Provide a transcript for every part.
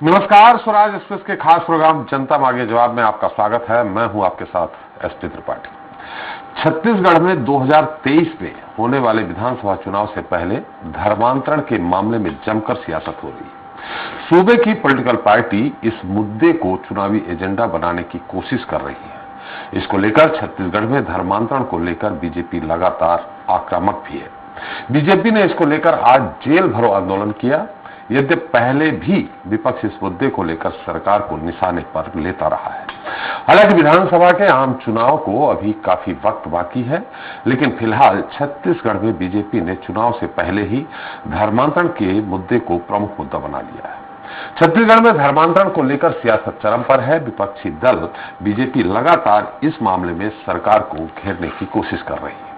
नमस्कार, स्वराज एक्सप्रेस के खास प्रोग्राम जनता मांगे जवाब में आपका स्वागत है। मैं हूं आपके साथ एसपी त्रिपाठी। छत्तीसगढ़ में 2023 में होने वाले विधानसभा चुनाव से पहले धर्मांतरण के मामले में जमकर सियासत हो रही है। सूबे की पॉलिटिकल पार्टी इस मुद्दे को चुनावी एजेंडा बनाने की कोशिश कर रही है। इसको लेकर छत्तीसगढ़ में धर्मांतरण को लेकर बीजेपी लगातार आक्रामक भी है। बीजेपी ने इसको लेकर आज जेल भरो आंदोलन किया। यद्यपि पहले भी विपक्ष इस मुद्दे को लेकर सरकार को निशाने पर लेता रहा है। हालांकि विधानसभा के आम चुनाव को अभी काफी वक्त बाकी है, लेकिन फिलहाल छत्तीसगढ़ में बीजेपी ने चुनाव से पहले ही धर्मांतरण के मुद्दे को प्रमुख मुद्दा बना लिया है। छत्तीसगढ़ में धर्मांतरण को लेकर सियासत चरम पर है। विपक्षी दल बीजेपी लगातार इस मामले में सरकार को घेरने की कोशिश कर रही है।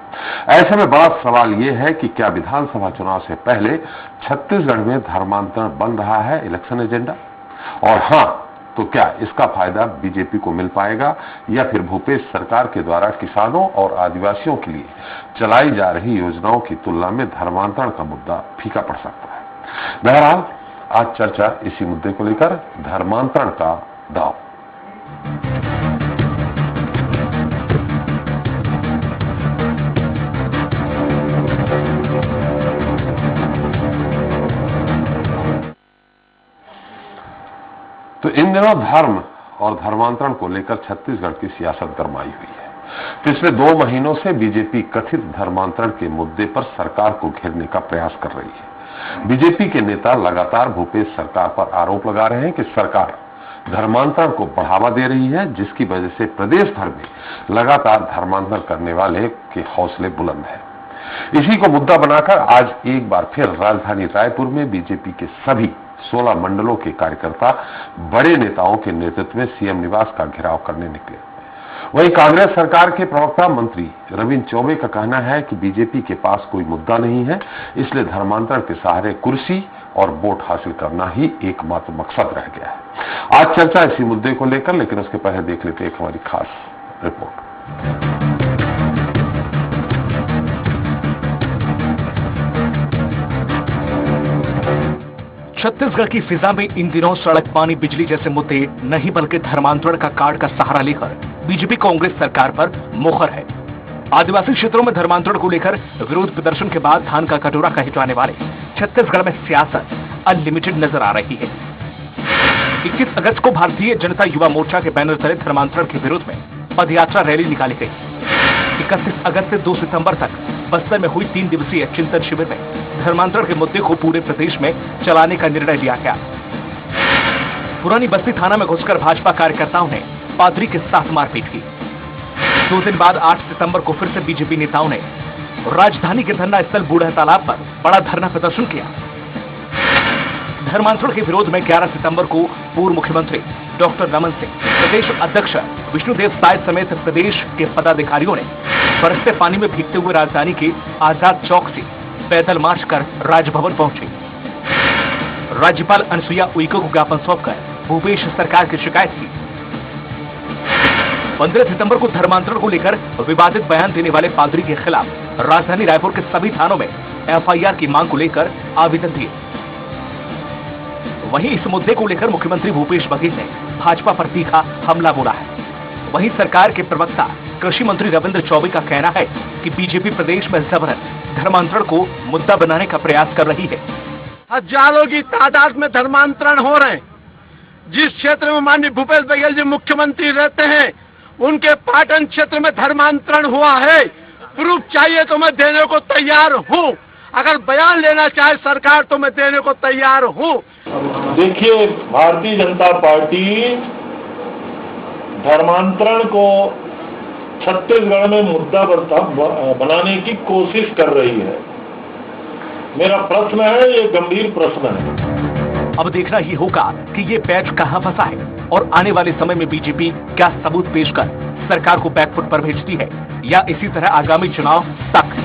ऐसे में बड़ा सवाल यह है कि क्या विधानसभा चुनाव से पहले छत्तीसगढ़ में धर्मांतरण बन रहा है इलेक्शन एजेंडा, और हां तो क्या इसका फायदा बीजेपी को मिल पाएगा या फिर भूपेश सरकार के द्वारा किसानों और आदिवासियों के लिए चलाई जा रही योजनाओं की तुलना में धर्मांतरण का मुद्दा फीका पड़ सकता है। बहरहाल आज चर्चा इसी मुद्दे को लेकर, धर्मांतरण का दांव। तो इन दिनों धर्म और धर्मांतरण को लेकर छत्तीसगढ़ की सियासत गरमाई हुई है। पिछले 2 महीनों से बीजेपी कथित धर्मांतरण के मुद्दे पर सरकार को घेरने का प्रयास कर रही है। बीजेपी के नेता लगातार भूपेश सरकार पर आरोप लगा रहे हैं कि सरकार धर्मांतरण को बढ़ावा दे रही है, जिसकी वजह से प्रदेश भर में लगातार धर्मांतरण करने वाले के हौसले बुलंद है। इसी को मुद्दा बनाकर आज एक बार फिर राजधानी रायपुर में बीजेपी के सभी 16 मंडलों के कार्यकर्ता बड़े नेताओं के नेतृत्व में सीएम निवास का घेराव करने निकले। वहीं कांग्रेस सरकार के प्रवक्ता मंत्री रविंद्र चौबे का कहना है कि बीजेपी के पास कोई मुद्दा नहीं है, इसलिए धर्मांतरण के सहारे कुर्सी और वोट हासिल करना ही एकमात्र मकसद रह गया है। आज चर्चा इसी मुद्दे को लेकर, लेकिन उसके पहले देख लेते एक हमारी खास रिपोर्ट। छत्तीसगढ़ की फिजा में इन दिनों सड़क, पानी, बिजली जैसे मुद्दे नहीं बल्कि धर्मांतरण का कार्ड का सहारा लेकर बीजेपी कांग्रेस सरकार पर मुखर है। आदिवासी क्षेत्रों में धर्मांतरण को लेकर विरोध प्रदर्शन के बाद धान का कटोरा कहे जाने वाले छत्तीसगढ़ में सियासत अनलिमिटेड नजर आ रही है। 21 अगस्त को भारतीय जनता युवा मोर्चा के बैनर तले धर्मांतरण के विरोध में पदयात्रा रैली निकाली गई। 31 अगस्त से 2 सितंबर तक बस्तर में हुई 3 दिवसीय चिंतन शिविर में धर्मांतरण के मुद्दे को पूरे प्रदेश में चलाने का निर्णय लिया गया। पुरानी बस्ती थाना में घुसकर भाजपा कार्यकर्ताओं ने पादरी के साथ मारपीट की। 2 दिन बाद 8 सितंबर को फिर से बीजेपी नेताओं ने राजधानी के धरना स्थल बूढ़ा तालाब पर बड़ा धरना प्रदर्शन किया। धर्मांतरण के विरोध में 11 सितंबर को पूर्व मुख्यमंत्री डॉक्टर रमन सिंह, प्रदेश अध्यक्ष विष्णुदेव साय समेत प्रदेश के पदाधिकारियों ने बरसते पानी में भीगते हुए राजधानी के आजाद चौक से पैदल मार्च कर राजभवन पहुंचे। राज्यपाल अनुसुईया उइके को ज्ञापन सौंपकर भूपेश सरकार की शिकायत की। 15 सितंबर को धर्मांतरण को लेकर विवादित बयान देने वाले पादरी के खिलाफ राजधानी रायपुर के सभी थानों में एफआईआर की मांग को लेकर आवेदन दिए। वहीं इस मुद्दे को लेकर मुख्यमंत्री भूपेश बघेल ने भाजपा पर तीखा हमला बोला है। वहीं सरकार के प्रवक्ता कृषि मंत्री रविंद्र चौबे का कहना है कि बीजेपी प्रदेश में जबरन धर्मांतरण को मुद्दा बनाने का प्रयास कर रही है। हजारों की तादाद में धर्मांतरण हो रहे हैं। जिस क्षेत्र में माननीय भूपेश बघेल जी मुख्यमंत्री रहते हैं, उनके पाटन क्षेत्र में धर्मांतरण हुआ है। प्रूफ चाहिए तो मैं देने को तैयार हूं। अगर बयान लेना चाहे सरकार तो मैं देने को तैयार हूं। देखिए, भारतीय जनता पार्टी धर्मांतरण को छत्तीसगढ़ में मुद्दा बनाने की कोशिश कर रही है। मेरा प्रश्न है, ये गंभीर प्रश्न है। अब देखना ही होगा कि ये पैच कहां फंसा है और आने वाले समय में बीजेपी क्या सबूत पेश कर सरकार को बैकफुट पर भेजती है, या इसी तरह आगामी चुनाव तक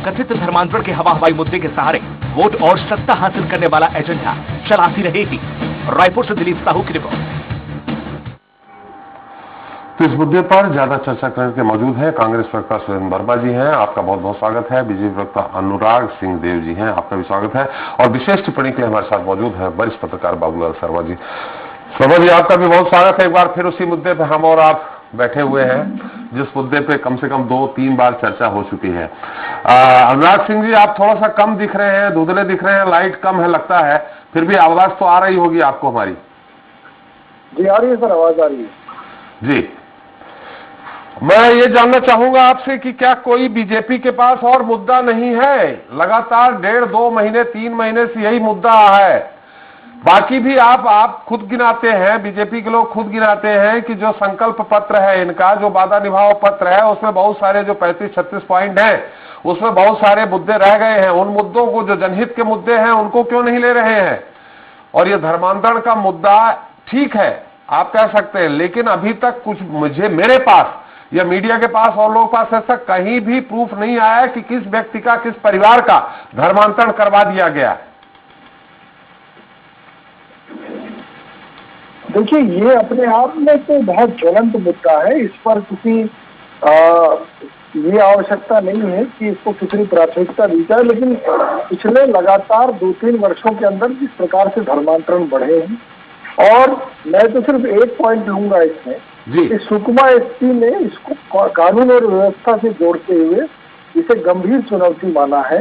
कथित धर्मांतरण के हवा हवाई मुद्दे के सहारे वोट और सत्ता हासिल करने वाला एजेंडा चलाती रहेगी। रायपुर से दिलीप साहू की रिपोर्ट। तो इस मुद्दे पर ज्यादा चर्चा करने के मौजूद हैं कांग्रेस प्रवक्ता सुरेंद्र वर्मा जी हैं, आपका बहुत बहुत स्वागत है। बीजेपी प्रवक्ता अनुराग सिंह देव जी हैं, आपका भी स्वागत है। और विशेष टिप्पणी के लिए हमारे साथ मौजूद है वरिष्ठ पत्रकार बाबूलाल शर्मा जी। शर्मा जी, आपका भी बहुत स्वागत है। एक बार फिर उसी मुद्दे पर हम और आप बैठे हुए हैं जिस मुद्दे पे कम से कम 2-3 बार चर्चा हो चुकी है। अनुराग सिंह जी, आप थोड़ा सा कम दिख रहे हैं, धुंधले दिख रहे हैं, लाइट कम है लगता है, फिर भी आवाज तो आ रही होगी आपको हमारी? जी आ रही है सर, आवाज आ रही है जी। मैं ये जानना चाहूंगा आपसे कि क्या कोई बीजेपी के पास और मुद्दा नहीं है? लगातार 1.5-2 महीने 3 महीने से यही मुद्दा है। बाकी भी आप खुद गिनाते हैं, बीजेपी के लोग खुद गिनाते हैं कि जो संकल्प पत्र है इनका, जो वादा निभाओ पत्र है, उसमें बहुत सारे जो 35-36 पॉइंट हैं उसमें बहुत सारे मुद्दे रह गए हैं। उन मुद्दों को, जो जनहित के मुद्दे हैं, उनको क्यों नहीं ले रहे हैं? और ये धर्मांतरण का मुद्दा ठीक है, आप कह सकते हैं, लेकिन अभी तक कुछ मेरे पास या मीडिया के पास और लोगों के पास ऐसा कहीं भी प्रूफ नहीं आया कि किस व्यक्ति का, किस परिवार का धर्मांतरण करवा दिया गया। देखिए, ये अपने आप में तो बहुत ज्वलंत मुद्दा है। इस पर किसी ये आवश्यकता नहीं है कि इसको कितनी प्राथमिकता दी जाए, लेकिन पिछले लगातार 2-3 वर्षों के अंदर जिस प्रकार से धर्मांतरण बढ़े हैं, और मैं तो सिर्फ एक पॉइंट लूंगा इसमें कि सुकमा एसपी ने इसको कानून और व्यवस्था से जोड़ते हुए इसे गंभीर चुनौती माना है,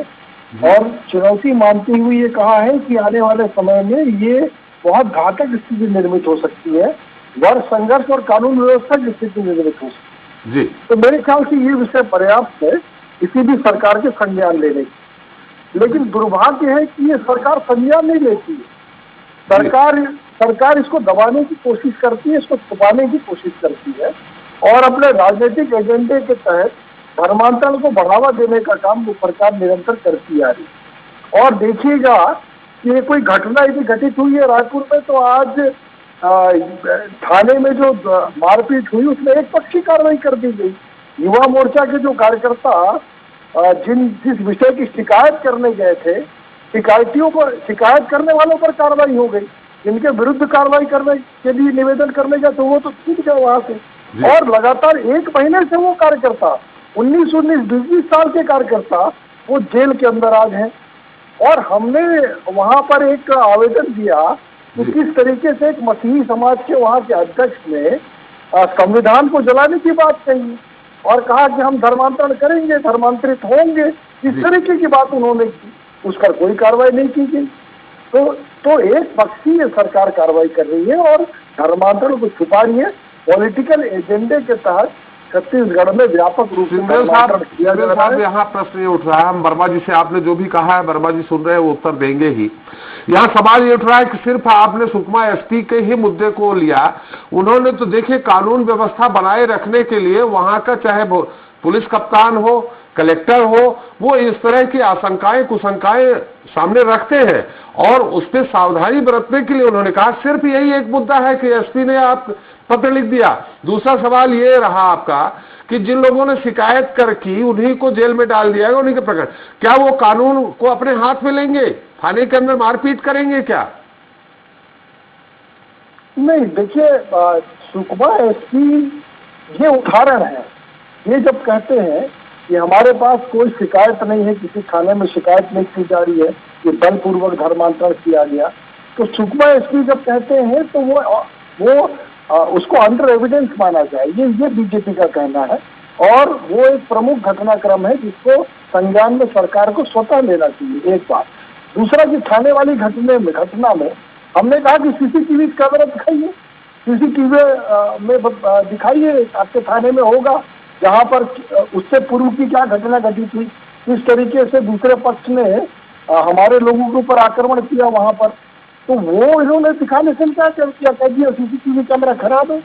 और चुनौती मानते हुए ये कहा है कि आने वाले समय में ये बहुत घातक स्थिति निर्मित हो सकती है, वर्ग संघर्ष और कानून व्यवस्था की स्थिति निर्मित हो सकती है। जी। तो मेरे ख्याल से ये विषय पर्याप्त है किसी भी सरकार के संज्ञान लेने की, लेकिन दुर्भाग्य है कि ये सरकार संज्ञान नहीं लेती है। सरकार इसको दबाने की कोशिश करती है, इसको छुपाने की कोशिश करती है, और अपने राजनीतिक एजेंडे के तहत धर्मांतरण को बढ़ावा देने का काम वो सरकार निरंतर करती आ रही है। और देखिएगा कि ये कोई घटना यदि घटित हुई है रायपुर में, तो आज थाने में जो मारपीट हुई उसमें एक पक्षी कार्रवाई कर दी गई। युवा मोर्चा के जो कार्यकर्ता जिस विषय की शिकायत करने गए थे, शिकायत करने वालों पर कार्रवाई हो गई, जिनके विरुद्ध कार्रवाई करने के लिए निवेदन करने गए तो वो तो छूट गए वहां से। और लगातार 1 महीने से वो कार्यकर्ता, 19-20 साल के कार्यकर्ता, वो जेल के अंदर आज हैं। और हमने वहां पर एक आवेदन दिया कि किस तरीके से एक मसीही समाज के वहां के अध्यक्ष ने संविधान को जलाने की बात कही और कहा कि हम धर्मांतरण करेंगे, धर्मांतरित होंगे, इस तरीके की बात उन्होंने की। उस पर कोई कार्रवाई नहीं की गई। तो एक पक्षी ये सरकार कार्रवाई कर रही है और धर्मांतरण को छुपा रही है। पॉलिटिकल एजेंडे के तहत छत्तीसगढ़ में व्यापक रूप से धर्मांतरण किया जा रहा है। यहाँ प्रश्न ये उठ रहा है, हम वर्मा जी से, आपने जो भी कहा है वर्मा जी सुन रहे हैं, वो उत्तर देंगे ही। यहाँ सवाल ये उठ रहा है कि सिर्फ आपने सुकमा एसपी के ही मुद्दे को लिया, उन्होंने तो देखिए कानून व्यवस्था बनाए रखने के लिए वहां का चाहे पुलिस कप्तान हो, कलेक्टर हो, वो इस तरह की आशंकाएं कुशंकाएं सामने रखते हैं, और उस पर सावधानी बरतने के लिए उन्होंने कहा। सिर्फ यही एक मुद्दा है कि एसपी ने आप पत्र लिख दिया। दूसरा सवाल ये रहा आपका कि जिन लोगों ने शिकायत कर की उन्हीं को जेल में डाल दिया है, उन्हीं के प्रकरण, क्या वो कानून को अपने हाथ में लेंगे, थाने के अंदर मारपीट करेंगे क्या? नहीं, देखिए, सुकमा एसपी ये उदाहरण है। ये जब कहते हैं कि हमारे पास कोई शिकायत नहीं है, किसी थाने में शिकायत नहीं की जा रही है कि बलपूर्वक धर्मांतरण किया गया, तो सुकमा एसपी जब कहते हैं तो वो उसको अंडर एविडेंस माना जाए, ये बीजेपी का कहना है। और वो एक प्रमुख घटनाक्रम है जिसको संज्ञान में सरकार को स्वतः लेना चाहिए, एक बात। दूसरा कि थाने वाली घटना में हमने कहा कि सीसीटीवी कैमरा दिखाइए, सीसीटीवी में दिखाइए, आपके थाने में होगा, जहां पर उससे पूर्व की क्या घटना घटित हुई, किस तरीके से दूसरे पक्ष ने हमारे लोगों के ऊपर आक्रमण किया वहां पर, तो वो इन्होंने दिखाने से क्या किया, कह दिया सीसीटीवी कैमरा खराब है।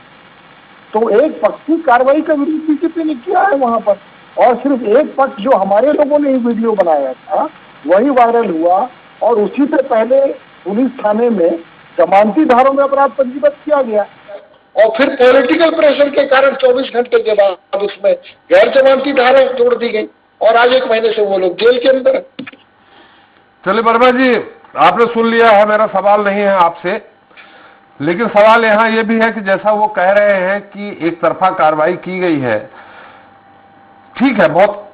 तो एक पक्षी कार्रवाई का विरोध बीजेपी ने किया है वहां पर, और सिर्फ एक पक्ष जो हमारे लोगों ने वीडियो बनाया था वही वायरल हुआ, और उसी से पहले पुलिस थाने में जमानती धारों में अपराध पंजीबद्ध किया गया, और फिर पॉलिटिकल प्रेशर के कारण 24 घंटे के बाद उसमें गैर जमानती धारा जोड़ दी गई, और आज 1 महीने से वो लोग जेल के अंदर। चलिए वर्मा जी, आपने सुन लिया है, मेरा सवाल नहीं है आपसे। लेकिन सवाल यहाँ ये भी है कि जैसा वो कह रहे हैं कि एक तरफा कार्रवाई की गई है, ठीक है, बहुत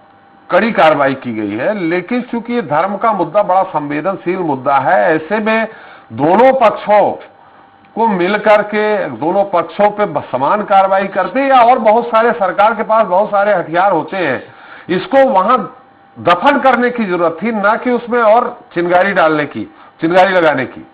कड़ी कार्रवाई की गई है, लेकिन चूंकि ये धर्म का मुद्दा बड़ा संवेदनशील मुद्दा है, ऐसे में दोनों पक्षों को मिलकर के दोनों पक्षों पे समान कार्रवाई करते, या और बहुत सारे सरकार के पास बहुत सारे हथियार होते हैं, इसको वहां दफन करने की जरूरत थी, ना कि उसमें और चिंगारी डालने की, चिंगारी लगाने की।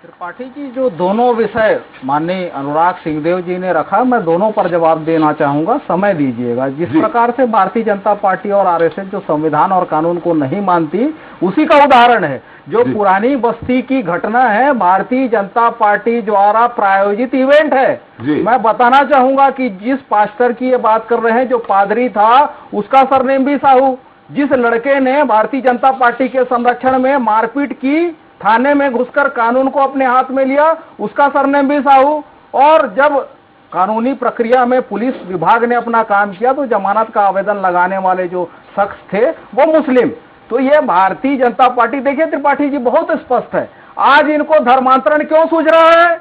त्रिपाठी जी, जो दोनों विषय माननीय अनुराग सिंहदेव जी ने रखा, मैं दोनों पर जवाब देना चाहूंगा, समय दीजिएगा। जिस प्रकार से भारतीय जनता पार्टी और आरएसएस जो संविधान और कानून को नहीं मानती, उसी का उदाहरण है जो पुरानी बस्ती की घटना है, भारतीय जनता पार्टी द्वारा प्रायोजित इवेंट है। मैं बताना चाहूंगा कि जिस पास्टर की ये बात कर रहे हैं, जो पादरी था, उसका सरनेम भी साहू। जिस लड़के ने भारतीय जनता पार्टी के संरक्षण में मारपीट की, थाने में घुसकर कानून को अपने हाथ में लिया, उसका सरनेम भी साहू। और जब कानूनी प्रक्रिया में पुलिस विभाग ने अपना काम किया तो जमानत का आवेदन लगाने वाले जो शख्स थे वो मुस्लिम। तो ये भारतीय जनता पार्टी, देखिए त्रिपाठी जी, बहुत स्पष्ट है। आज इनको धर्मांतरण क्यों सूझ रहा है?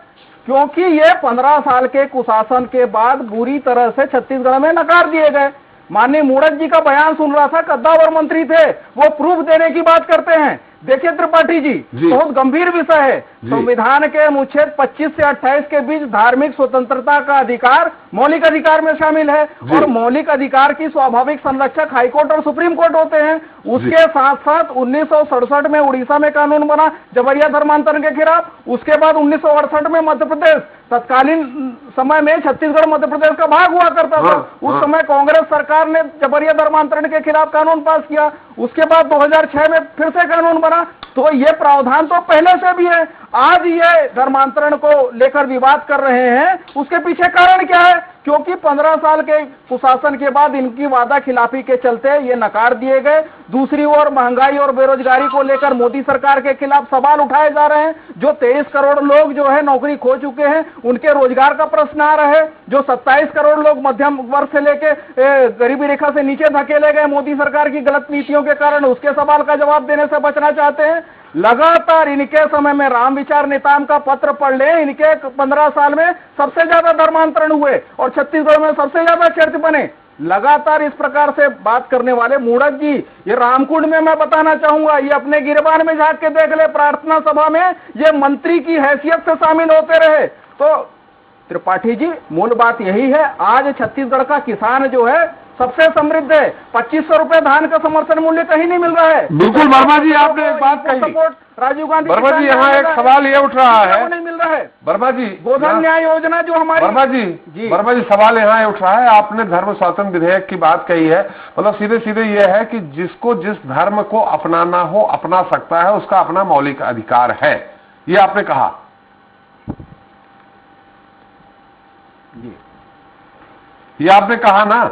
क्योंकि ये 15 साल के कुशासन के बाद बुरी तरह से छत्तीसगढ़ में नकार दिए गए। माननीय मूड़त जी का बयान सुन रहा था, कद्दावर मंत्री थे, वो प्रूफ देने की बात करते हैं। देखिए त्रिपाठी जी, बहुत गंभीर विषय है। संविधान के अनुच्छेद 25 से 28 के बीच धार्मिक स्वतंत्रता का अधिकार मौलिक अधिकार में शामिल है, और मौलिक अधिकार की स्वाभाविक संरक्षक हाईकोर्ट और सुप्रीम कोर्ट होते हैं। उसके साथ साथ 1967 में उड़ीसा में कानून बना जबरिया धर्मांतरण के खिलाफ। उसके बाद 1968 में मध्य प्रदेश, तत्कालीन समय में छत्तीसगढ़ मध्य प्रदेश का भाग हुआ करता था, उस समय कांग्रेस सरकार ने जबरिया धर्मांतरण के खिलाफ कानून पास किया। उसके बाद 2006 में फिर से कानून बना। तो ये प्रावधान तो पहले से भी है। आज ये धर्मांतरण को लेकर विवाद कर रहे हैं, उसके पीछे कारण क्या है? क्योंकि 15 साल के कुशासन के बाद इनकी वादा खिलाफी के चलते ये नकार दिए गए। दूसरी ओर महंगाई और बेरोजगारी को लेकर मोदी सरकार के खिलाफ सवाल उठाए जा रहे हैं। जो 23 करोड़ लोग जो है नौकरी खो चुके हैं, उनके रोजगार का प्रश्न आ रहा है। जो 27 करोड़ लोग मध्यम वर्ग से लेके गरीबी रेखा से नीचे धकेले गए मोदी सरकार की गलत नीतियों के कारण, उसके सवाल का जवाब देने से बचना चाहते हैं। लगातार इनके समय में राम विचार नेताम का पत्र पढ़ ले, इनके 15 साल में सबसे ज्यादा धर्मांतरण हुए और छत्तीसगढ़ में सबसे ज्यादा चर्च बने। लगातार इस प्रकार से बात करने वाले मूड़त जी, ये रामकुंड में मैं बताना चाहूंगा, ये अपने गिरबान में झांक के देख ले, प्रार्थना सभा में ये मंत्री की हैसियत से शामिल होते रहे। तो त्रिपाठी जी, मूल बात यही है, आज छत्तीसगढ़ का किसान जो है सबसे समृद्ध है। 2500 रुपए धान का समर्थन मूल्य कहीं नहीं मिल रहा है। बिल्कुल वर्मा जी, आपने एक बात कही, राजीव गांधी वर्मा जी, यहाँ एक सवाल ये उठ रहा है, नहीं मिल रहा है। वर्मा जी, गोधन न्याय योजना जो हमारी, वर्मा जी, सवाल यहाँ उठ रहा है, आपने धर्म स्वातंत्र विधेयक की बात कही है, मतलब सीधे सीधे ये है कि जिसको जिस धर्म को अपनाना हो अपना सकता है, उसका अपना मौलिक अधिकार है, ये आपने कहा। ये आपने कहा ना?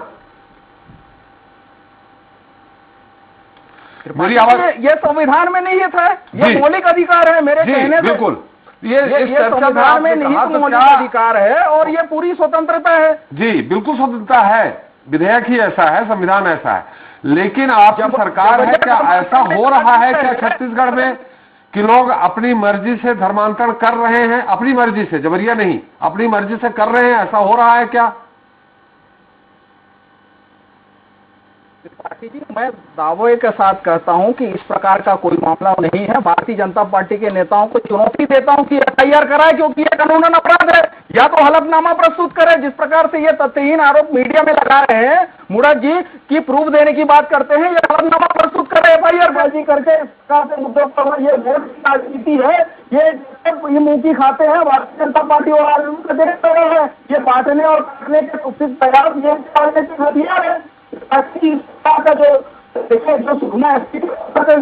मेरी आवाज, ये संविधान में नहीं था, ये मौलिक अधिकार है मेरे कहने से। बिल्कुल, ये संविधान में निहित मौलिक अधिकार है और ये पूरी स्वतंत्रता है। जी बिल्कुल स्वतंत्रता है, विधेयक ही ऐसा है, संविधान ऐसा है। लेकिन आपकी सरकार है, क्या ऐसा हो रहा है क्या छत्तीसगढ़ में कि लोग अपनी मर्जी से धर्मांतरण कर रहे हैं? अपनी मर्जी से, जबरिया नहीं, अपनी मर्जी से कर रहे हैं, ऐसा हो रहा है क्या? त्रिपाठी जी, मैं दावे के साथ कहता हूं कि इस प्रकार का कोई मामला नहीं है। भारतीय जनता पार्टी के नेताओं को चुनौती देता हूं कि FIR कराए, क्योंकि यह कानूनन अपराध है। या तो हलफनामा प्रस्तुत करे, जिस प्रकार से ये तथ्यहीन आरोप मीडिया में लगा रहे हैं मूड़त जी की प्रूफ देने की बात करते हैं, ये हलफनामा प्रस्तुत करे, FIR बाजी करके मुद्दों पर ये वोट राजनीति है, ये मुंह की खाते हैं भारतीय जनता पार्टी और आरएसएस का देखते रहे हैं। ये बांटने और काटने के कुछ प्रयास ये राजनीतिक हथियार है। का जो देखिए, जो सुखना जिक्र कर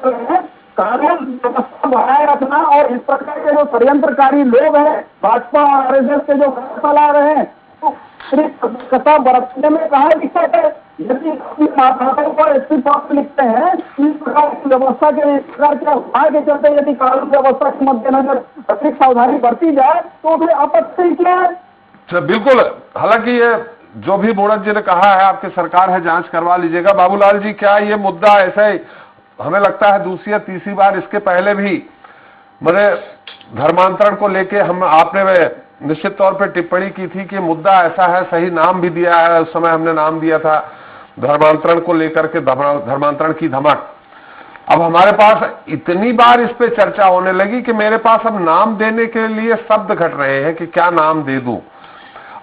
रहे हैं, कानून व्यवस्था बनाए रखना और इस प्रकार के जो षड्यंत्रकारी लोग हैं भाजपा और आरएसएस के जो चला रहे हैं, तो कथा बरतने में कहा लिखा है, यदि माताओं पर इस्तीफा लिखते हैं, इस प्रकार की व्यवस्था के प्रकार के उपाय के चलते यदि कानून व्यवस्था के मद्देनजर अतिरिक्त सावधानी बरती जाए तो फिर आपत्ति क्या है? बिल्कुल, हालांकि ये जो भी मूड़त जी ने कहा है, आपकी सरकार है, जांच करवा लीजिएगा। बाबूलाल जी, क्या ये मुद्दा ऐसे हमें लगता है दूसरी या तीसरी बार, इसके पहले भी मैंने धर्मांतरण को लेके आपने निश्चित तौर पे टिप्पणी की थी कि मुद्दा ऐसा है, सही नाम भी दिया है, उस समय हमने नाम दिया था धर्मांतरण को लेकर के, धर्मांतरण की धमक। अब हमारे पास इतनी बार इस पे चर्चा होने लगी कि मेरे पास अब नाम देने के लिए शब्द घट रहे हैं कि क्या नाम दे दूं।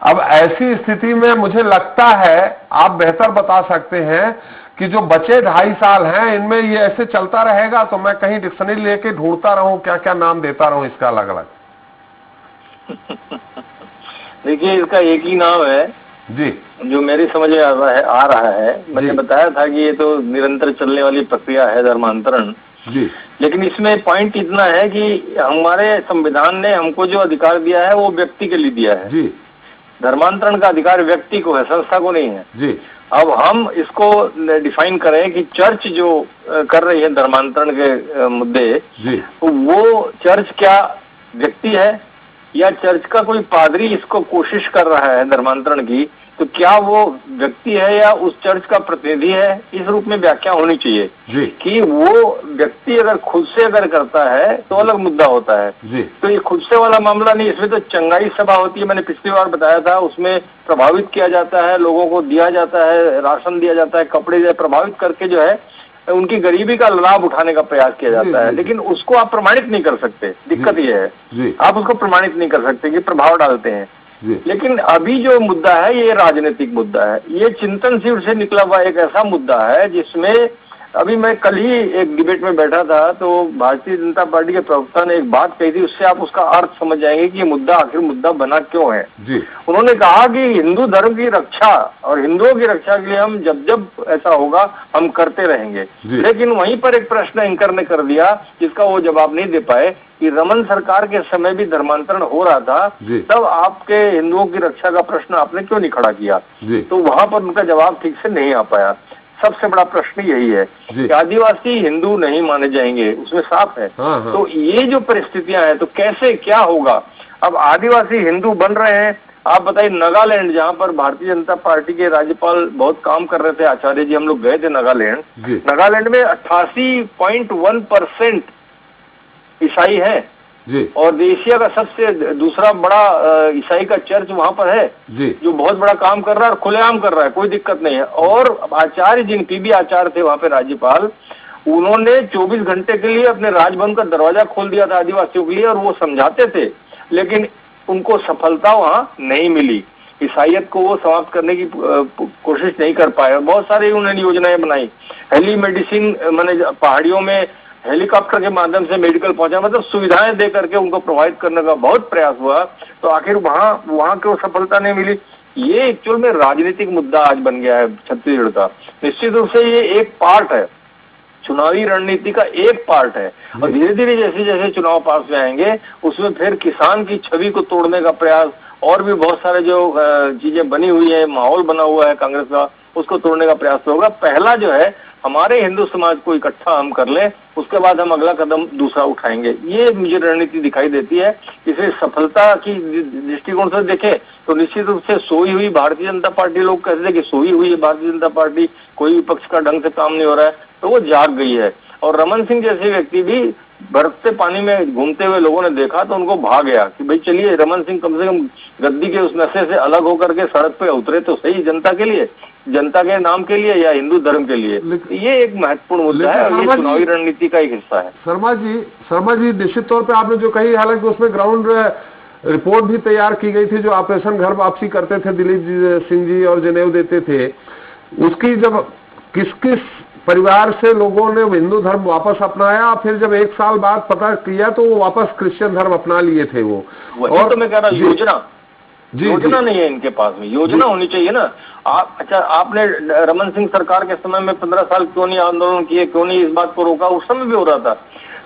अब ऐसी स्थिति में मुझे लगता है, आप बेहतर बता सकते हैं कि जो बचे 2.5 साल हैं इनमें ये ऐसे चलता रहेगा तो मैं कहीं डिक्शनरी लेके ढूंढता रहूं, क्या क्या नाम देता रहूं इसका अलग अलग। देखिए, इसका एक ही नाम है जी, जो मेरी समझ में आ रहा है। मैंने बताया था कि ये तो निरंतर चलने वाली प्रक्रिया है धर्मांतरण जी, लेकिन इसमें पॉइंट इतना है कि हमारे संविधान ने हमको जो अधिकार दिया है वो व्यक्ति के लिए दिया है जी, धर्मांतरण का अधिकार व्यक्ति को है, संस्था को नहीं है जी। अब हम इसको डिफाइन करें कि चर्च जो कर रही है धर्मांतरण के मुद्दे जी, तो वो चर्च क्या व्यक्ति है या चर्च का कोई पादरी इसको कोशिश कर रहा है धर्मांतरण की, तो क्या वो व्यक्ति है या उस चर्च का प्रतिनिधि है, इस रूप में व्याख्या होनी चाहिए जी, कि वो व्यक्ति अगर खुद से अगर करता है तो अलग मुद्दा होता है जी, तो ये खुद से वाला मामला नहीं, इसमें तो चंगाई सभा होती है। मैंने पिछली बार बताया था, उसमें प्रभावित किया जाता है, लोगों को दिया जाता है, राशन दिया जाता है, कपड़े प्रभावित करके जो है उनकी गरीबी का लाभ उठाने का प्रयास किया जाता है, लेकिन उसको आप प्रमाणित नहीं कर सकते। दिक्कत ये है, आप उसको प्रमाणित नहीं कर सकते कि प्रभाव डालते हैं। लेकिन अभी जो मुद्दा है ये राजनीतिक मुद्दा है, ये चिंतन शिविर से निकला हुआ एक ऐसा मुद्दा है जिसमें अभी मैं कल ही एक डिबेट में बैठा था तो भारतीय जनता पार्टी के प्रवक्ता ने एक बात कही थी, उससे आप उसका अर्थ समझ जाएंगे कि ये मुद्दा आखिर मुद्दा बना क्यों है। उन्होंने कहा कि हिंदू धर्म की रक्षा और हिंदुओं की रक्षा के लिए हम जब जब ऐसा होगा हम करते रहेंगे, लेकिन वहीं पर एक प्रश्न एंकर ने कर दिया जिसका वो जवाब नहीं दे पाए कि रमन सरकार के समय भी धर्मांतरण हो रहा था, तब आपके हिंदुओं की रक्षा का प्रश्न आपने क्यों नहीं खड़ा किया? तो वहां पर उनका जवाब ठीक से नहीं आ पाया। सबसे बड़ा प्रश्न यही है कि आदिवासी हिंदू नहीं माने जाएंगे, उसमें साफ है। तो ये जो परिस्थितियां हैं तो कैसे क्या होगा? अब आदिवासी हिंदू बन रहे हैं, आप बताइए नागालैंड जहां पर भारतीय जनता पार्टी के राज्यपाल बहुत काम कर रहे थे, आचार्य जी, हम लोग गए थे नागालैंड। नागालैंड में 88.1% ईसाई है और एशिया का सबसे दूसरा बड़ा ईसाई का चर्च वहां पर है जो बहुत बड़ा काम कर रहा है और खुलेआम कर रहा है, कोई दिक्कत नहीं है। और आचार्य जी, पीबी आचार्य थे वहां पे राज्यपाल, उन्होंने 24 घंटे के लिए अपने राजभवन का दरवाजा खोल दिया था आदिवासियों के लिए और वो समझाते थे, लेकिन उनको सफलता वहां नहीं मिली। ईसाइयत को वो समाप्त करने की कोशिश नहीं कर पाए। बहुत सारी उन्होंने योजनाएं बनाई, हेली मेडिसिन, मैंने पहाड़ियों में हेलीकॉप्टर के माध्यम से मेडिकल पहुंचा, मतलब सुविधाएं दे करके उनको प्रोवाइड करने का बहुत प्रयास हुआ, तो आखिर वहां क्यों सफलता नहीं मिली? ये एक्चुअल में राजनीतिक मुद्दा आज बन गया है छत्तीसगढ़ का। निश्चित रूप से ये एक पार्ट है, चुनावी रणनीति का एक पार्ट है और धीरे धीरे जैसे जैसे चुनाव पास में आएंगे उसमें फिर किसान की छवि को तोड़ने का प्रयास और भी बहुत सारे जो चीजें बनी हुई है, माहौल बना हुआ है कांग्रेस का, उसको तोड़ने का प्रयास होगा। पहला जो है हमारे हिंदू समाज को इकट्ठा हम कर लें, उसके बाद हम अगला कदम दूसरा उठाएंगे, ये मुझे रणनीति दिखाई देती है। इसे सफलता की दृष्टिकोण से देखें तो निश्चित रूप से सोई हुई भारतीय जनता पार्टी, लोग कहते हैं कि सोई हुई है भारतीय जनता पार्टी, कोई विपक्ष का ढंग से काम नहीं हो रहा है, तो वो जाग गई है। और रमन सिंह जैसे व्यक्ति भी बरसते पानी में घूमते हुए लोगों ने देखा तो उनको भाग गया कि भाई चलिए रमन सिंह कम से कम गद्दी के उस नशे से अलग होकर के सड़क पे उतरे तो सही, जनता के लिए, जनता के नाम के लिए या हिंदू धर्म के लिए। ये एक महत्वपूर्ण मुद्दा है और ये चुनावी रणनीति का एक हिस्सा है। शर्मा जी निश्चित तौर पे आपने जो कही, हालांकि उसमें ग्राउंड रिपोर्ट भी तैयार की गई थी जो ऑपरेशन घर वापसी करते थे दिलीप सिंह जी और जनेऊ देते थे, उसकी जब किस किस परिवार से लोगों ने हिंदू धर्म वापस अपनाया, फिर जब 1 साल बाद पता किया तो वो वापस क्रिश्चियन धर्म अपना लिए थे वो। और तो मैं कह रहा हूँ योजना नहीं है इनके पास में, योजना होनी चाहिए ना। आप अच्छा, आपने रमन सिंह सरकार के समय में 15 साल क्यों नहीं आंदोलन किए, क्यों नहीं इस बात को रोका? उस समय भी हो रहा था,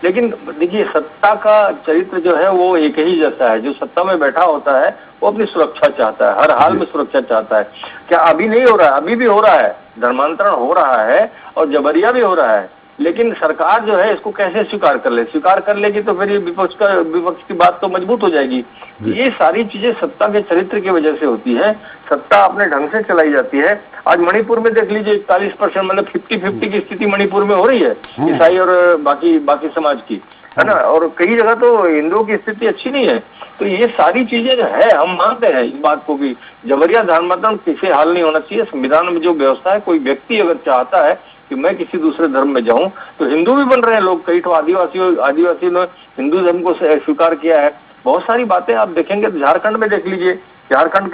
लेकिन देखिए सत्ता का चरित्र जो है वो एक ही जैसा है। जो सत्ता में बैठा होता है वो अपनी सुरक्षा चाहता है, हर हाल में सुरक्षा चाहता है। क्या अभी नहीं हो रहा है? अभी भी हो रहा है, धर्मांतरण हो रहा है और जबरिया भी हो रहा है। लेकिन सरकार जो है इसको कैसे स्वीकार कर ले, स्वीकार कर लेगी तो फिर ये विपक्ष की बात तो मजबूत हो जाएगी। ये सारी चीजें सत्ता के चरित्र की वजह से होती है, सत्ता अपने ढंग से चलाई जाती है। आज मणिपुर में देख लीजिए 41% मतलब 50-50 की स्थिति मणिपुर में हो रही है, ईसाई और बाकी समाज की, है ना, और कई जगह तो हिंदुओं की स्थिति अच्छी नहीं है। तो ये सारी चीजें जो है, हम मानते हैं इस बात को कि जबरिया धर्मांतरण किसी हाल नहीं होना चाहिए। संविधान में जो व्यवस्था है, कोई व्यक्ति अगर चाहता है कि मैं किसी दूसरे धर्म में जाऊं, तो हिंदू भी बन रहे हैं लोग, कई तो आदिवासी ने हिंदू धर्म को स्वीकार किया है। बहुत सारी बातें आप देखेंगे तो झारखंड में देख लीजिए, झारखंड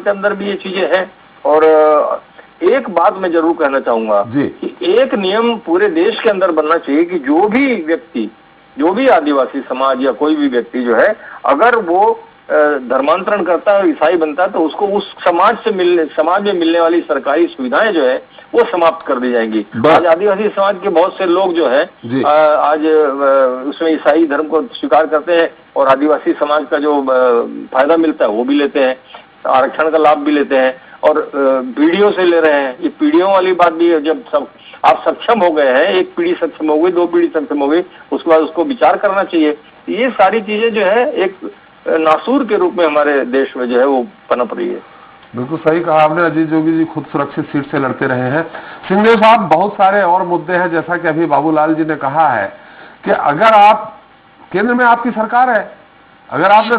के अंदर भी ये चीजें हैं। और एक बात मैं जरूर कहना चाहूंगा कि एक नियम पूरे देश के अंदर बनना चाहिए कि जो भी व्यक्ति, जो भी आदिवासी समाज या कोई भी व्यक्ति जो है, अगर वो धर्मांतरण करता है, ईसाई बनता है, तो उसको उस समाज में मिलने वाली सरकारी सुविधाएं जो है वो समाप्त कर दी जाएंगी। आज आदिवासी समाज के बहुत से लोग जो है आज उसमें ईसाई धर्म को स्वीकार करते हैं और आदिवासी समाज का जो फायदा मिलता है वो भी लेते हैं, आरक्षण का लाभ भी लेते हैं और पीढ़ियों से ले रहे हैं। ये पीढ़ियों वाली बात भी है, जब सब आप सक्षम हो गए हैं, एक पीढ़ी सक्षम हो गई, 2 पीढ़ी सक्षम हो गई, उसके बाद उसको विचार करना चाहिए। ये सारी चीजें जो है एक नासूर के रूप में हमारे देश में जो है वो पनप रही है। बिल्कुल सही कहा आपने। अजीत जोगी जी खुद सुरक्षित सीट से लड़ते रहे हैं। सिंहदेव साहब, बहुत सारे और मुद्दे हैं, जैसा कि अभी बाबूलाल जी ने कहा है कि अगर आप केंद्र में आपकी सरकार है, अगर आपने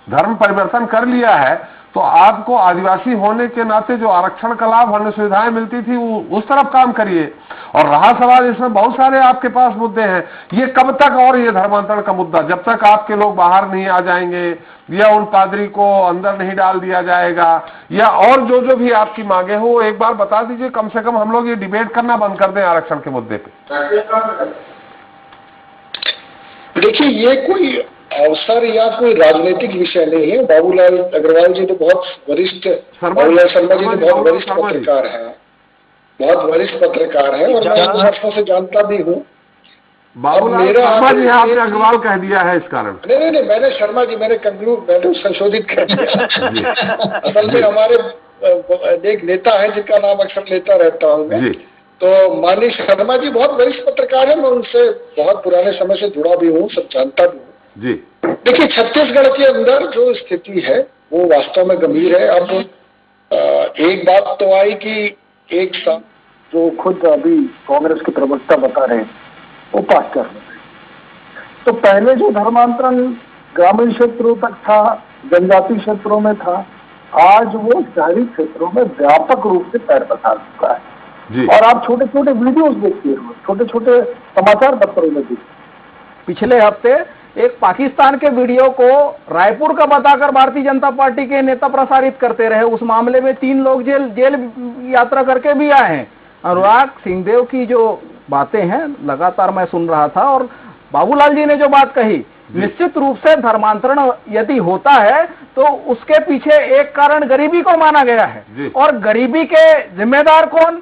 धर्म परिवर्तन कर लिया है तो आपको आदिवासी होने के नाते जो आरक्षण का लाभ, अन्य सुविधाएं मिलती थी, उस तरफ काम करिए। और रहा सवाल, इसमें बहुत सारे आपके पास मुद्दे हैं, ये कब तक, और ये धर्मांतरण का मुद्दा जब तक आपके लोग बाहर नहीं आ जाएंगे या उन पादरी को अंदर नहीं डाल दिया जाएगा, या और जो भी आपकी मांगे हो, एक बार बता दीजिए, कम से कम हम लोग ये डिबेट करना बंद कर दें आरक्षण के मुद्दे पे। देखिए, ये कोई अवसर या कोई राजनीतिक विषय नहीं है। बाबूलाल अग्रवाल जी तो बहुत वरिष्ठ, बाबूलाल शर्मा जी तो बहुत वरिष्ठ पत्रकार हैं, बहुत वरिष्ठ पत्रकार हैं और मैं वर्षों से जानता भी हूँ। बाबूलाल शर्मा जी आपने अग्रवाल कह दिया है इस कारण? नहीं, मैंने शर्मा जी, मैंने संशोधित कर दिया। असल में हमारे एक नेता है जिनका नाम अक्सर लेता रहता हूँ मैं, तो माननीय शर्मा जी बहुत वरिष्ठ पत्रकार है, मैं उनसे बहुत पुराने समय से जुड़ा भी हूँ, सब जानता भी हूँ जी। देखिए, छत्तीसगढ़ के अंदर जो स्थिति है वो वास्तव में गंभीर है। अब एक बात तो आई कि एक साल जो खुद अभी कांग्रेस के प्रवक्ता बता रहे हैं वो पास कर रहे हैं। तो पहले जो धर्मांतरण ग्रामीण क्षेत्रों तक था, जनजातीय क्षेत्रों में था, आज वो शहरी क्षेत्रों में व्यापक रूप से पैर पसार चुका है। और आप छोटे छोटे वीडियोस देखिए, छोटे छोटे समाचार पत्रों में देखिए। पिछले हफ्ते एक पाकिस्तान के वीडियो को रायपुर का बताकर भारतीय जनता पार्टी के नेता प्रसारित करते रहे। उस मामले में 3 लोग जेल यात्रा करके भी आए हैं। अनुराग सिंहदेव की जो बातें हैं लगातार मैं सुन रहा था, और बाबूलाल जी ने जो बात कही, निश्चित रूप से धर्मांतरण यदि होता है तो उसके पीछे एक कारण गरीबी को माना गया है। और गरीबी के जिम्मेदार कौन?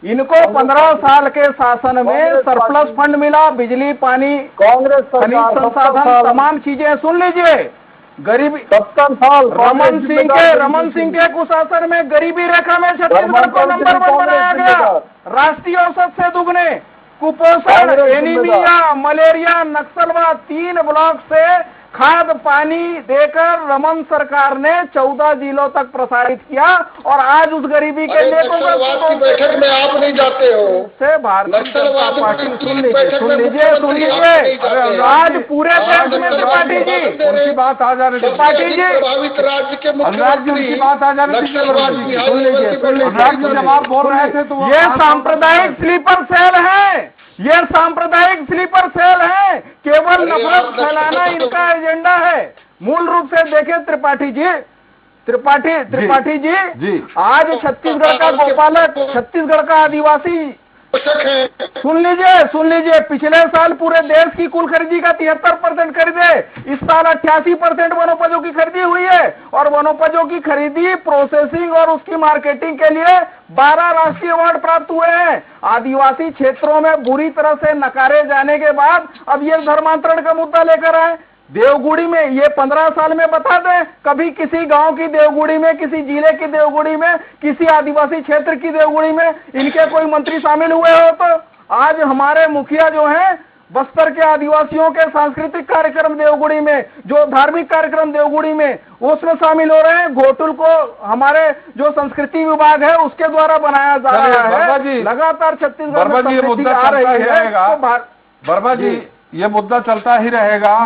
इनको 15 साल के शासन में सरप्लस फंड मिला, बिजली, पानी, कांग्रेस खनिज संसाधन, तमाम चीजें। सुन लीजिए, गरीबी 70 साल रमन सिंह के कुशासन में गरीबी रेखा में छत्तीसगढ़ को नंबर 1 बनाया गया, राष्ट्रीय औसत से दुगने। कुपोषण, एनीमिया, मलेरिया, नक्सलवाद, 3 ब्लॉक से खाद पानी देकर रमन सरकार ने 14 जिलों तक प्रसारित किया। और आज उस गरीबी के नेताओं की बैठक में आप नहीं जाते हो से भारतीय जनता पार्टी, सुन लीजिए, आज पूरे देश में त्रिपाठी जी उनकी बात आ जा रही, त्रिपाठी जी प्रभावित राज्य के मुख्यमंत्री की बात आ जा रही थी, सुन लीजिए, जब आप बोल रहे थे तो ये सांप्रदायिक स्लीपर सेल है, ये सांप्रदायिक स्लीपर सेल है, केवल नफरत फैलाना इनका एजेंडा है। मूल रूप से देखें त्रिपाठी जी, आज छत्तीसगढ़ का गोपालक, छत्तीसगढ़ का आदिवासी, सुन लीजिए, पिछले साल पूरे देश की कुल खरीदी का 73% खरीदे, इस साल 88% वनोपजों की खरीदी हुई है। और वनोपजों की खरीदी, प्रोसेसिंग और उसकी मार्केटिंग के लिए 12 राष्ट्रीय अवार्ड प्राप्त हुए हैं। आदिवासी क्षेत्रों में बुरी तरह से नकारे जाने के बाद अब ये धर्मांतरण का मुद्दा लेकर आए। देवगुड़ी में ये 15 साल में बता दें, कभी किसी गांव की देवगुड़ी में, किसी जिले की देवगुड़ी में, किसी आदिवासी क्षेत्र की देवगुड़ी में इनके कोई मंत्री शामिल हुए हो? तो आज हमारे मुखिया जो हैं बस्तर के आदिवासियों के सांस्कृतिक कार्यक्रम देवगुड़ी में, जो धार्मिक कार्यक्रम देवगुड़ी में, उसमें शामिल हो रहे हैं। घोटुल को हमारे जो संस्कृति विभाग है उसके द्वारा बनाया जा रहा है। लगातार छत्तीसगढ़ में ये मुद्दा आ रही है। वर्मा जी, ये मुद्दा चलता ही रहेगा।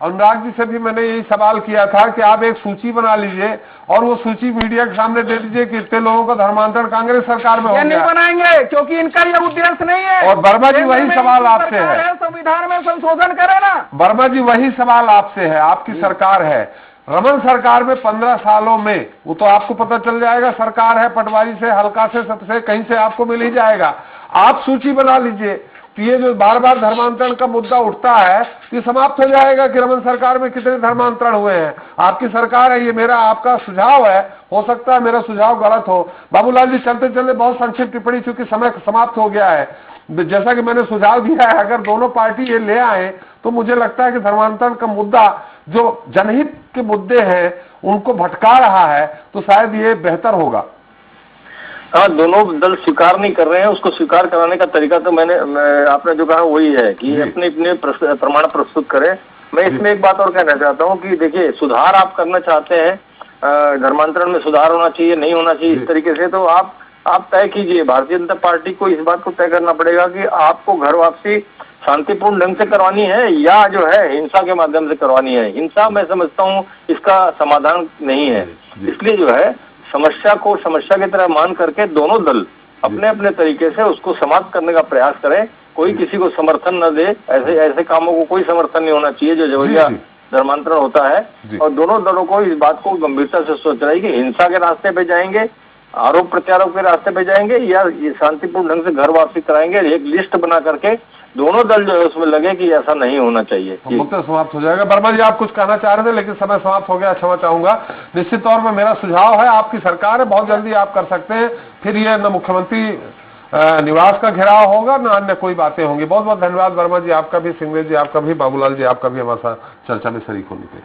अनुराग जी से भी मैंने यही सवाल किया था कि आप एक सूची बना लीजिए और वो सूची मीडिया के सामने दे दीजिए कि इतने लोगों का धर्मांतरण कांग्रेस सरकार में हो गया। नहीं बनाएंगे क्योंकि इनका ये उद्देश्य नहीं है। और वर्मा जी वही सवाल आपसे है, संविधान में संशोधन करे ना। वर्मा जी वही सवाल आपसे है, आपकी सरकार है, रमन सरकार में 15 सालों में, वो तो आपको पता चल जाएगा, सरकार है, पटवारी से, हल्का से, सबसे कहीं से आपको मिल ही जाएगा। आप सूची बना लीजिए। ये जो बार बार धर्मांतरण का मुद्दा उठता है ये समाप्त हो जाएगा कि रमन सरकार में कितने धर्मांतरण हुए हैं। आपकी सरकार है, ये मेरा आपका सुझाव है, हो सकता है मेरा सुझाव गलत हो। बाबूलाल जी चलते चलते बहुत संक्षिप्त टिप्पणी, चूंकि समय समाप्त हो गया है। जैसा कि मैंने सुझाव दिया है, अगर दोनों पार्टी ये ले आए तो मुझे लगता है कि धर्मांतरण का मुद्दा जो जनहित के मुद्दे हैं उनको भटका रहा है, तो शायद ये बेहतर होगा। हाँ, दोनों दल स्वीकार नहीं कर रहे हैं। उसको स्वीकार कराने का तरीका तो आपने जो कहा वही है कि अपने अपने प्रमाण प्रस्तुत करें। मैं इसमें एक बात और कहना चाहता हूँ कि देखिए, सुधार आप करना चाहते हैं, धर्मांतरण में सुधार होना चाहिए, नहीं होना चाहिए, इस तरीके से तो आप तय कीजिए। भारतीय जनता पार्टी को इस बात को तय करना पड़ेगा कि आपको घर वापसी शांतिपूर्ण ढंग से करवानी है या जो है हिंसा के माध्यम से करवानी है। हिंसा मैं समझता हूँ इसका समाधान नहीं है। इसलिए जो है समस्या को समस्या की तरह मान करके दोनों दल अपने अपने तरीके से उसको समाप्त करने का प्रयास करें। कोई किसी को समर्थन न दे, ऐसे कामों को कोई समर्थन नहीं होना चाहिए जो जबरिया धर्मांतरण होता है। और दोनों दलों को इस बात को गंभीरता से सोचना है कि हिंसा के रास्ते पे जाएंगे, आरोप प्रत्यारोप के रास्ते पे जाएंगे या शांतिपूर्ण ढंग से घर वापसी कराएंगे। एक लिस्ट बना करके दोनों दल जो है उसमें लगे कि ऐसा नहीं होना चाहिए। मुद्दा समाप्त हो जाएगा। वर्मा जी आप कुछ कहना चाह रहे थे लेकिन समय समाप्त हो गया, क्षमा चाहूंगा। निश्चित तौर पर मेरा सुझाव है, आपकी सरकार है, बहुत जल्दी आप कर सकते हैं, फिर ये न मुख्यमंत्री निवास का घेराव होगा न अन्य कोई बातें होंगी। बहुत बहुत धन्यवाद वर्मा जी आपका भी, सिंगदेव जी आपका भी, बाबूलाल जी आपका भी हमारे साथ चर्चा में शरीक होने के।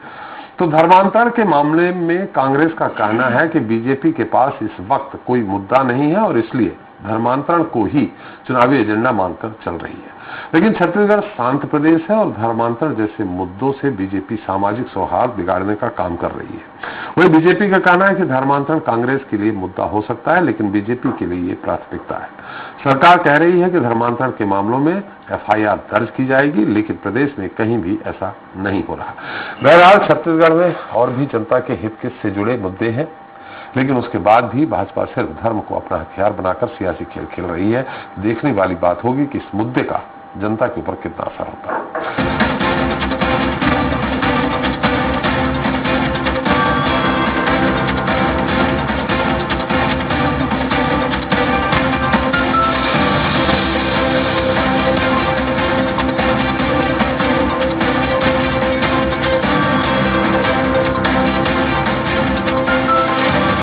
तो धर्मांतरण के मामले में कांग्रेस का कहना है कि बीजेपी के पास इस वक्त कोई मुद्दा नहीं है और इसलिए धर्मांतरण को ही चुनावी एजेंडा मानकर चल रही है। लेकिन छत्तीसगढ़ शांत प्रदेश है और धर्मांतरण जैसे मुद्दों से बीजेपी सामाजिक सौहार्द बिगाड़ने का काम कर रही है। वही बीजेपी का कहना है कि धर्मांतरण कांग्रेस के लिए मुद्दा हो सकता है लेकिन बीजेपी के लिए ये प्राथमिकता है। सरकार कह रही है कि धर्मांतरण के मामलों में एफआईआर दर्ज की जाएगी लेकिन प्रदेश में कहीं भी ऐसा नहीं हो रहा। बहरहाल छत्तीसगढ़ में और भी जनता के हित से जुड़े मुद्दे हैं लेकिन उसके बाद भी भाजपा सिर्फ धर्म को अपना हथियार बनाकर सियासी खेल खेल रही है। देखने वाली बात होगी कि इस मुद्दे का जनता के ऊपर कितना असर होता है।